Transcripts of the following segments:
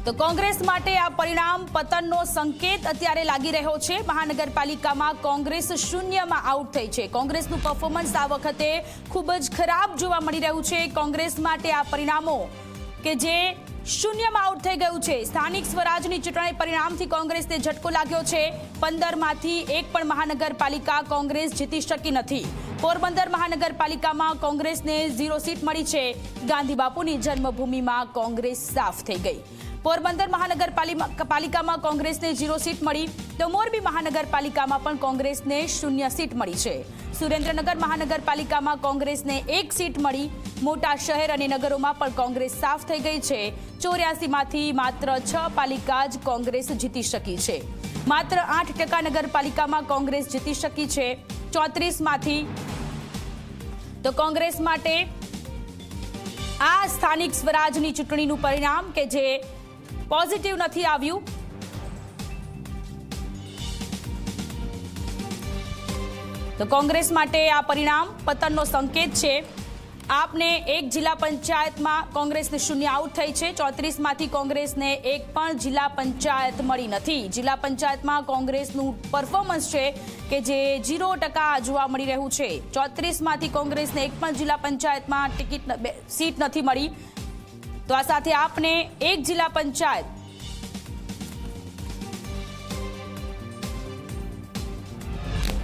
તો કોંગ્રેસ માટે આ પરિણામ પતનનો સંકેત અત્યારે લાગી રહ્યો છે। મહાનગરપાલિકામાં કોંગ્રેસ શૂન્યમાં આઉટ થઈ છે। કોંગ્રેસનું પરફોર્મન્સ આ વખતે ખૂબ જ ખરાબ જોવા મળી રહ્યું છે। કોંગ્રેસ માટે આ પરિણામો કે જે શૂન્યમાં આઉટ થઈ ગયું છે। સ્થાનિક સ્વરાજની ચૂંટણી પરિણામથી કોંગ્રેસને ઝટકો લાગ્યો છે। 15માંથી એક પણ મહાનગરપાલિકા કોંગ્રેસ જીતી શકી નથી। પોરબંદર મહાનગરપાલિકામાં કોંગ્રેસને 0 સીટ મળી છે। ગાંધી બાપુની જન્મભૂમિમાં કોંગ્રેસ સાફ થઈ ગઈ। પોરબંદર મહાનગરપાલિકામાં કોંગ્રેસને 0 સીટ મળી તો મોરબી મહાનગરપાલિકામાં પણ કોંગ્રેસને 0 સીટ મળી છે। સુરેન્દ્રનગર મહાનગરપાલિકામાં કોંગ્રેસને 1 સીટ મળી। મોટા શહેર અને નગરોમાં પણ કોંગ્રેસ સાફ થઈ ગઈ છે। 84માંથી માત્ર 6 પાલિકા જ કોંગ્રેસ જીતી શકી છે। માત્ર 8% નગરપાલિકામાં કોંગ્રેસ જીતી શકી છે। 34માંથી તો કોંગ્રેસ માટે આ સ્થાનિક સ્વરાજની ચૂંટણીનું પરિણામ કે જે પોઝિટિવ નથી આવ્યું। તો કોંગ્રેસ માટે આ પરિણામ પતનનો સંકેત છે। આપને એક જિલ્લા પંચાયતમાં કોંગ્રેસને 0 આઉટ થઈ છે। 34માંથી કોંગ્રેસને એક પણ જિલ્લા પંચાયત મળી નથી। જિલ્લા પંચાયતમાં કોંગ્રેસનું પરફોર્મન્સ છે કે જે 0% જોવા મળી રહ્યું છે। 34માંથી કોંગ્રેસને એક પણ જિલ્લા પંચાયતમાં સીટ નથી મળી। તો આ સાથે આપને એક જિલ્લા પંચાયત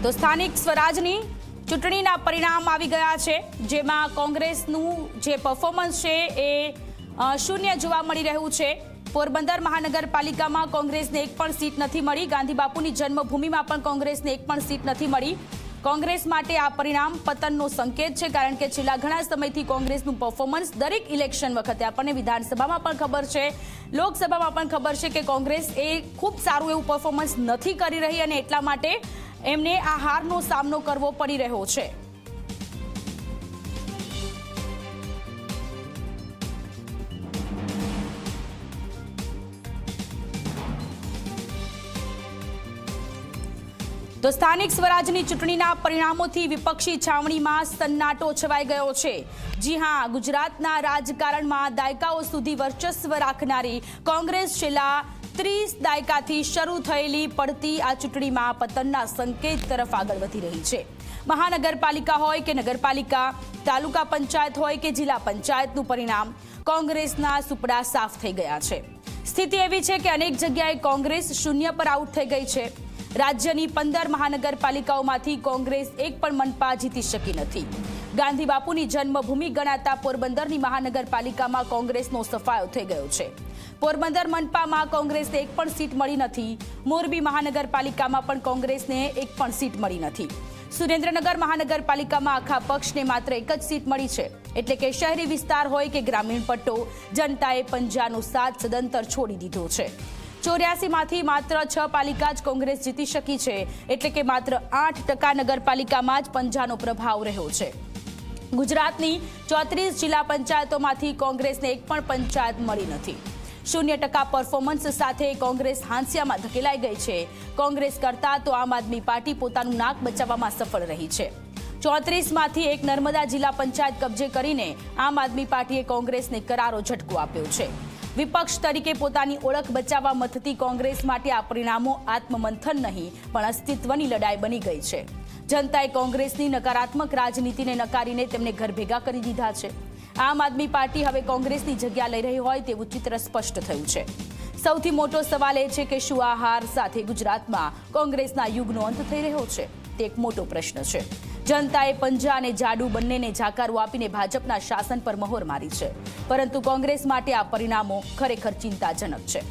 તો સ્થાનિક સ્વરાજની ચૂંટણીના પરિણામ આવી ગયા છે, જેમાં કોંગ્રેસનું જે પરફોર્મન્સ છે એ 0 જોવા મળી રહ્યું છે। પોરબંદર મહાનગરપાલિકામાં કોંગ્રેસને એક પણ સીટ નથી મળી। ગાંધી બાપુની જન્મભૂમિમાં પણ કોંગ્રેસને એક પણ સીટ નથી મળી। કોંગ્રેસ માટે આ પરિણામ પતનનો સંકેત છે, કારણ કે છેલ્લા ઘણા સમયથી કોંગ્રેસનું પરફોર્મન્સ દરેક ઇલેક્શન વખતે આપણને વિધાનસભામાં પણ ખબર છે, લોકસભામાં પણ ખબર છે કે કોંગ્રેસ એ ખૂબ સારું એવું પરફોર્મન્સ નથી કરી રહી અને એટલા માટે એમને આ હારનો સામનો કરવો પડી રહ્યો છે। તો સ્થાનિક સ્વરાજની ચૂંટણીના પરિણામોથી વિપક્ષી છાવણીમાં સન્નાટો છવાઈ ગયો છે। જી હા, ગુજરાતના રાજકારણમાં દાયકાઓ સુધી વર્ચસ્વ રાખનારી કોંગ્રેસ છેલ્લા 30 દાયકાથી શરૂ થયેલી પડતી આ ચૂંટણીમાં પતનના સંકેત તરફ આગળ વધી રહી છે। મહાનગરપાલિકા હોય કે નગરપાલિકા, તાલુકા પંચાયત હોય કે જિલ્લા પંચાયતનું પરિણામ કોંગ્રેસના સુપડા સાફ થઈ ગયા છે। સ્થિતિ એવી છે કે અનેક જગ્યાએ કોંગ્રેસ 0 પર આઉટ થઈ ગઈ છે। રાજ્યની 15 મહાનગરપાલિકાઓમાંથી કોંગ્રેસ એક પણ મનપા જીતી શકી નથી। ગાંધી બાપુની જન્મભૂમિ ગણાતા પોરબંદરની મહાનગરપાલિકામાં કોંગ્રેસનો સફાયો થઈ ગયો છે। પોરબંદર મનપામાં કોંગ્રેસને એક પણ સીટ મળી નથી। મોરબી મહાનગરપાલિકામાં પણ કોંગ્રેસને એક પણ સીટ મળી નથી। સુરેન્દ્રનગર મહાનગરપાલિકામાં આખા પક્ષને માત્ર એક જ સીટ મળી છે। એટલે કે શહેરી વિસ્તાર હોય કે ગ્રામીણ પટ્ટો, જનતાએ પંજાનો સાથ સદંતર છોડી દીધો છે। 84માંથી માત્ર 6 પાલિકા જ કોંગ્રેસ જીતી શકી છે, એટલે કે માત્ર 8% નગરપાલિકામાં જ પંજાનો પ્રભાવ રહ્યો છે। ગુજરાતની 34 જિલ્લા પંચાયતોમાંથી કોંગ્રેસને એક પણ પંચાયત મળી નથી। 0% પરફોર્મન્સ સાથે કોંગ્રેસ હાંસિયામાં ધકેલાઈ ગઈ છે। કોંગ્રેસ કરતા તો આમ આદમી પાર્ટી પોતાનું નાક બચાવવામાં સફળ રહી છે। 34માંથી એક નર્મદા જિલ્લા પંચાયત કબજે કરીને આમ આદમી પાર્ટીએ કોંગ્રેસને કરારો ઝટકો આપ્યો છે। વિપક્ષ તરીકે પોતાની ઓળખ બચાવવા મથતી કોંગ્રેસ માટે આ પરિણામો આત્મમંથન નહીં પણ અસ્તિત્વની લડાઈ બની ગઈ છે। જનતાએ કોંગ્રેસની નકારાત્મક રાજનીતિને નકારીને તેમને ઘર ભેગા કરી દીધા છે। આમ આદમી પાર્ટી હવે કોંગ્રેસની જગ્યા લઈ રહી હોય તેવું ચિત્ર સ્પષ્ટ થયું છે। સૌથી મોટો સવાલ એ છે કે શું આ હાર સાથે ગુજરાતમાં કોંગ્રેસના યુગનો અંત થઈ રહ્યો છે? તે એક મોટો પ્રશ્ન છે। જનતાએ પંજા અને જાડુ બંનેને જાકારો આપીને ભાજપના શાસન પર મહોર મારી છે, પરંતુ કોંગ્રેસ માટે આ પરિણામો ખરેખર ચિંતાજનક છે।